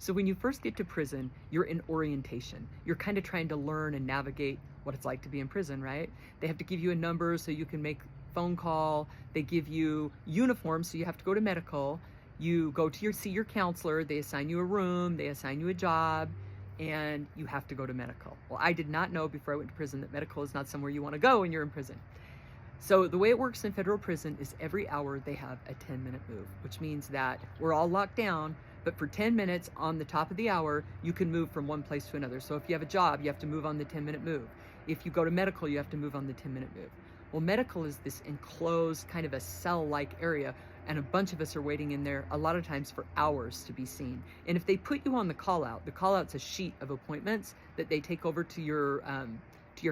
So when you first get to prison, you're in orientation. You're kind of trying to learn and navigate what it's like to be in prison, right? They have to give you a number so you can make phone call. They give you uniforms, so you have to go to medical. You go to see your counselor. They assign you a room. They assign you a job, and you have to go to medical. Well, I did not know before I went to prison that medical is not somewhere you want to go when you're in prison. So the way it works in federal prison is every hour they have a 10-minute move, which means that we're all locked down, but for 10 minutes on the top of the hour, you can move from one place to another. So if you have a job, you have to move on the 10-minute move. If you go to medical, you have to move on the 10-minute move. Well, medical is this enclosed kind of a cell-like area, and a bunch of us are waiting in there a lot of times for hours to be seen. And if they put you on the call-out's a sheet of appointments that they take over to your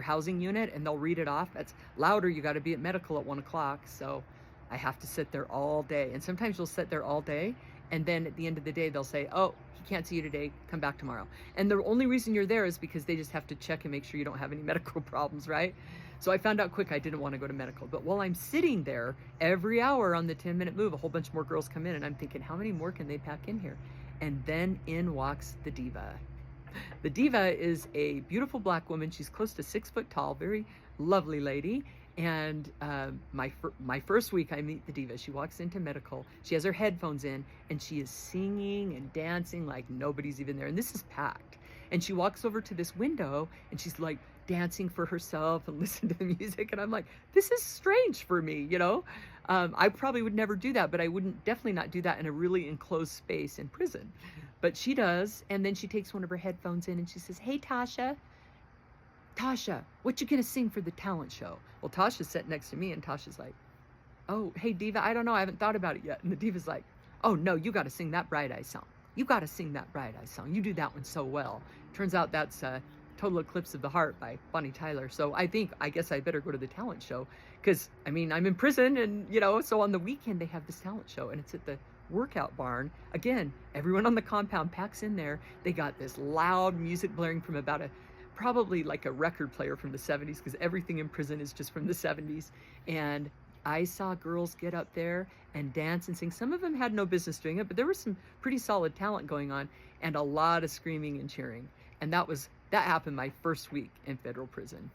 housing unit, and they'll read it off. That's louder. You got to be at medical at 1 o'clock. So I have to sit there all day. And sometimes you'll sit there all day, and then at the end of the day, they'll say, oh, he can't see you today. Come back tomorrow. And the only reason you're there is because they just have to check and make sure you don't have any medical problems, right? So I found out quick I didn't want to go to medical. But while I'm sitting there, every hour on the 10-minute move, a whole bunch more girls come in, and I'm thinking, how many more can they pack in here? And then in walks the diva. The diva is a beautiful black woman. She's close to 6 foot tall, very lovely lady. And my first week, I meet the diva. She walks into medical. She has her headphones in, and she is singing and dancing like nobody's even there. And this is packed. And she walks over to this window, and she's like dancing for herself and listening to the music. And I'm like, this is strange for me, you know? I probably would never do that, but I wouldn't definitely not do that in a really enclosed space in prison. But she does, and then she takes one of her headphones in and she says, hey, Tasha, what you gonna sing for the talent show? Well, Tasha's sitting next to me, and Tasha's like, oh, hey, diva, I don't know, I haven't thought about it yet. And the diva's like, oh, no, you gotta sing that Bright Eyes song. You gotta sing that Bright Eyes song. You do that one so well. Turns out that's Total Eclipse of the Heart by Bonnie Tyler. So I guess I better go to the talent show, because, I mean, I'm in prison, and, you know, so on the weekend they have this talent show, and it's at the workout barn. Again, everyone on the compound packs in there. They got this loud music blaring from about probably like a record player from the 70s, because everything in prison is just from the 70s. And I saw girls get up there and dance and sing. Some of them had no business doing it, but there was some pretty solid talent going on, and a lot of screaming and cheering. And that happened my first week in federal prison.